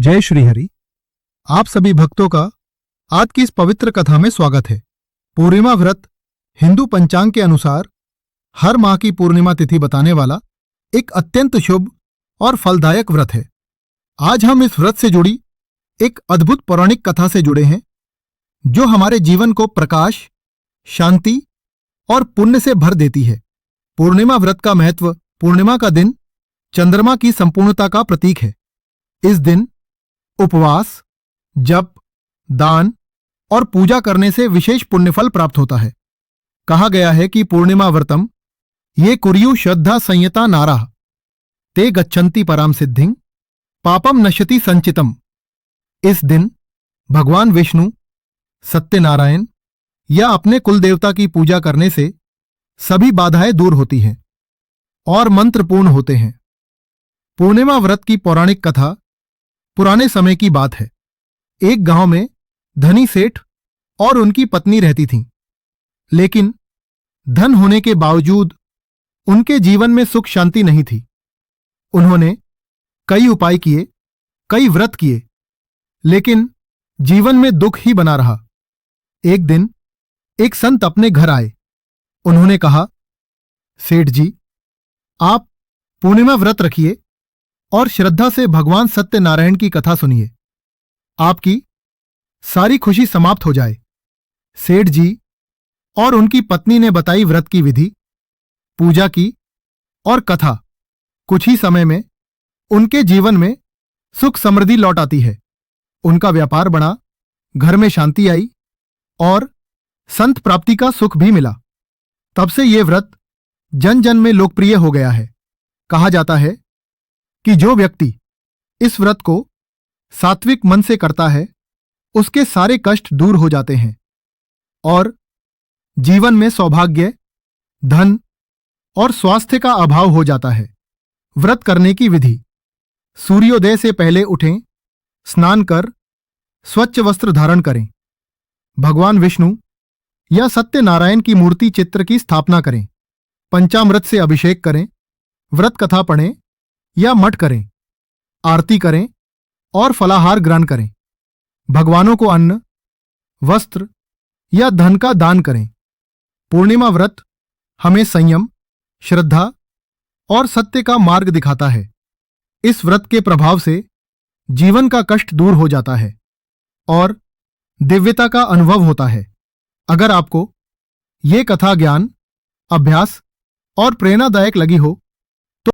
जय श्री हरि। आप सभी भक्तों का आज की इस पवित्र कथा में स्वागत है। पूर्णिमा व्रत हिंदू पंचांग के अनुसार हर माह की पूर्णिमा तिथि बताने वाला एक अत्यंत शुभ और फलदायक व्रत है। आज हम इस व्रत से जुड़ी एक अद्भुत पौराणिक कथा से जुड़े हैं जो हमारे जीवन को प्रकाश, शांति और पुण्य से भर देती है। पूर्णिमा व्रत का महत्व। पूर्णिमा का दिन चंद्रमा की संपूर्णता का प्रतीक है। इस दिन उपवास, जप, दान और पूजा करने से विशेष पुण्यफल प्राप्त होता है। कहा गया है कि पूर्णिमा व्रतम ये कुर्यु श्रद्धा संयता नाराः ते गच्छन्ति पराम सिद्धिं पापम नश्यति संचितम। इस दिन भगवान विष्णु, सत्यनारायण या अपने कुलदेवता की पूजा करने से सभी बाधाएं दूर होती हैं और मंत्र पूर्ण होते हैं। पूर्णिमा व्रत की पौराणिक कथा पुराने समय की बात है। एक गांव में धनी सेठ और उनकी पत्नी रहती थीं, लेकिन धन होने के बावजूद उनके जीवन में सुख शांति नहीं थी। उन्होंने कई उपाय किए, कई व्रत किए, लेकिन जीवन में दुख ही बना रहा। एक दिन एक संत अपने घर आए। उन्होंने कहा, सेठ जी, आप पूर्णिमा व्रत रखिए और श्रद्धा से भगवान सत्यनारायण की कथा सुनिए, आपकी सारी खुशी समाप्त हो जाए। सेठ जी और उनकी पत्नी ने बताई व्रत की विधि, पूजा की और कथा। कुछ ही समय में उनके जीवन में सुख समृद्धि लौट आती है। उनका व्यापार बढ़ा, घर में शांति आई और संत प्राप्ति का सुख भी मिला। तब से ये व्रत जन जन में लोकप्रिय हो गया है। कहा जाता है कि जो व्यक्ति इस व्रत को सात्विक मन से करता है उसके सारे कष्ट दूर हो जाते हैं और जीवन में सौभाग्य, धन और स्वास्थ्य का अभाव हो जाता है। व्रत करने की विधि। सूर्योदय से पहले उठें, स्नान कर स्वच्छ वस्त्र धारण करें, भगवान विष्णु या सत्यनारायण की मूर्ति चित्र की स्थापना करें, पंचामृत से अभिषेक करें, व्रत कथा पढ़ें या मठ करें, आरती करें और फलाहार ग्रहण करें, भगवानों को अन्न, वस्त्र या धन का दान करें। पूर्णिमा व्रत हमें संयम, श्रद्धा और सत्य का मार्ग दिखाता है। इस व्रत के प्रभाव से जीवन का कष्ट दूर हो जाता है और दिव्यता का अनुभव होता है। अगर आपको ये कथा ज्ञान, अभ्यास और प्रेरणादायक लगी हो